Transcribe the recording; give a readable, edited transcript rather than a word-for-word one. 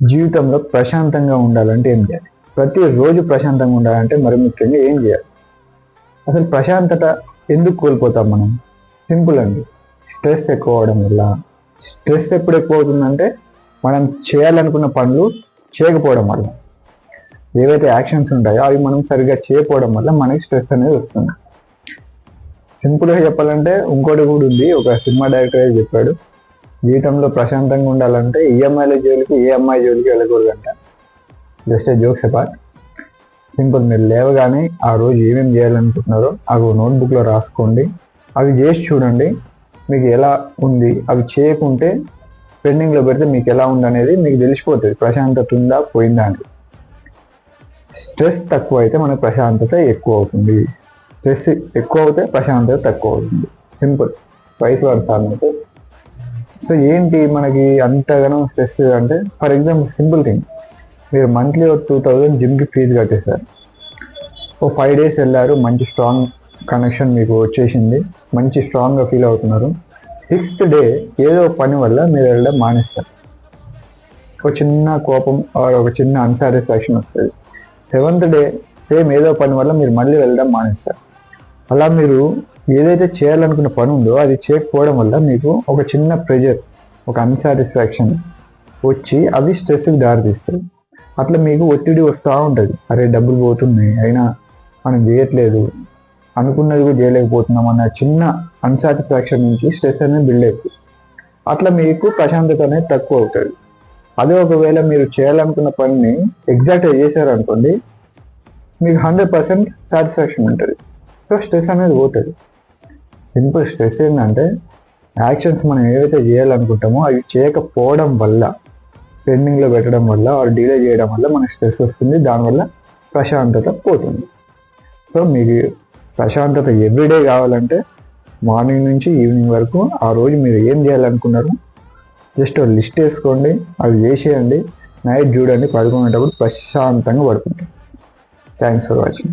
జీవితంలో ప్రశాంతంగా ఉండాలంటే ఏం చేయాలి? ప్రతిరోజు ప్రశాంతంగా ఉండాలంటే మరి ముఖ్యంగా ఏం చేయాలి? అసలు ప్రశాంతత ఎందుకు కోల్పోతాం మనం? సింపుల్ అండి. స్ట్రెస్ ఎక్కువ అవడం వల్ల. స్ట్రెస్ ఎప్పుడు ఎక్కువ అవుతుందంటే మనం చేయాలనుకున్న పనులు చేయకపోవడం వల్ల. ఏవైతే యాక్షన్స్ ఉంటాయో అవి మనం సరిగ్గా చేయకపోవడం వల్ల మనకి స్ట్రెస్ అనేది వస్తుంది. సింపుల్గా చెప్పాలంటే ఇంకోటి కూడా ఉంది. ఒక సినిమా డైరెక్టర్ చెప్పాడు, జీవితంలో ప్రశాంతంగా ఉండాలంటే ఈఎంఐల జోలికి ఏ అమ్మాయి జోలికి వెళ్ళకూడదంట. Just jokes apart. సింపుల్, మీరు లేవగానే ఆ రోజు ఏమేమి చేయాలనుకుంటున్నారో అవి నోట్బుక్లో రాసుకోండి. అవి చేసి చూడండి మీకు ఎలా ఉంది. అవి చేయకుంటే పెండింగ్లో పెడితే మీకు ఎలా ఉందనేది మీకు తెలిసిపోతుంది, ప్రశాంతత ఉందా పోయిందా అని. స్ట్రెస్ తక్కువ అయితే మనకు ప్రశాంతత ఎక్కువ అవుతుంది. స్ట్రెస్ ఎక్కువ అవుతే ప్రశాంతత తక్కువ అవుతుంది. సింపుల్, వయసు పడతాను. సో ఏంటి మనకి అంతగానో స్ట్రెస్ అంటే, ఫర్ ఎగ్జాంపుల్ సింపుల్ థింగ్, మీరు మంత్లీ 2000 జిమ్కి ఫీజు కట్టేశారు. ఓ 5 days వెళ్ళారు, మంచి స్ట్రాంగ్ కనెక్షన్ మీకు వచ్చేసింది, మంచి స్ట్రాంగ్గా ఫీల్ అవుతున్నారు. 6th day ఏదో పని వల్ల మీరు వెళ్ళడం మానేస్తారు. ఒక చిన్న కోపం ఒక చిన్న అన్సాటిస్ఫాక్షన్ వస్తుంది. 7th day సేమ్ ఏదో పని వల్ల మీరు మళ్ళీ వెళ్ళడం మానేస్తారు. అలా మీరు ఏదైతే చేయాలనుకున్న పని ఉందో అది చేయకపోవడం వల్ల మీకు ఒక చిన్న ప్రెజర్, ఒక అన్సాటిస్ఫాక్షన్ వచ్చి అవి స్ట్రెస్కి దారితీస్తాయి. అట్లా మీకు ఒత్తిడి వస్తూ ఉంటుంది. అరే డబ్బులు పోతున్నాయి, అయినా మనం చేయట్లేదు, అనుకున్నది కూడా చేయలేకపోతున్నాం అన్న చిన్న అన్సాటిస్ఫాక్షన్ నుంచి స్ట్రెస్ అనేది బిల్డ్ అవుతుంది. అట్లా మీకు ప్రశాంతత అనేది తక్కువ అవుతుంది. అదే ఒకవేళ మీరు చేయాలనుకున్న పనిని ఎగ్జాక్ట్గా చేశారనుకోండి, మీకు 100% సాటిస్ఫాక్షన్ ఉంటుంది. సో స్ట్రెస్ అనేది పోతుంది. సింపుల్, స్ట్రెస్ ఏంటంటే యాక్షన్స్ మనం ఏవైతే చేయాలనుకుంటామో అవి చేయకపోవడం వల్ల, పెండింగ్లో పెట్టడం వల్ల, డిలే చేయడం వల్ల మనకు స్ట్రెస్ వస్తుంది. దానివల్ల ప్రశాంతత పోతుంది. సో మీకు ప్రశాంతత ఎవ్రీడే కావాలంటే మార్నింగ్ నుంచి ఈవినింగ్ వరకు ఆ రోజు మీరు ఏం చేయాలనుకున్నారు జస్ట్ లిస్ట్ వేసుకోండి, అవి చేసేయండి. నైట్ చూడండి, పడుకునేటప్పుడు ప్రశాంతంగా పడుకుంటాం. Thanks for watching.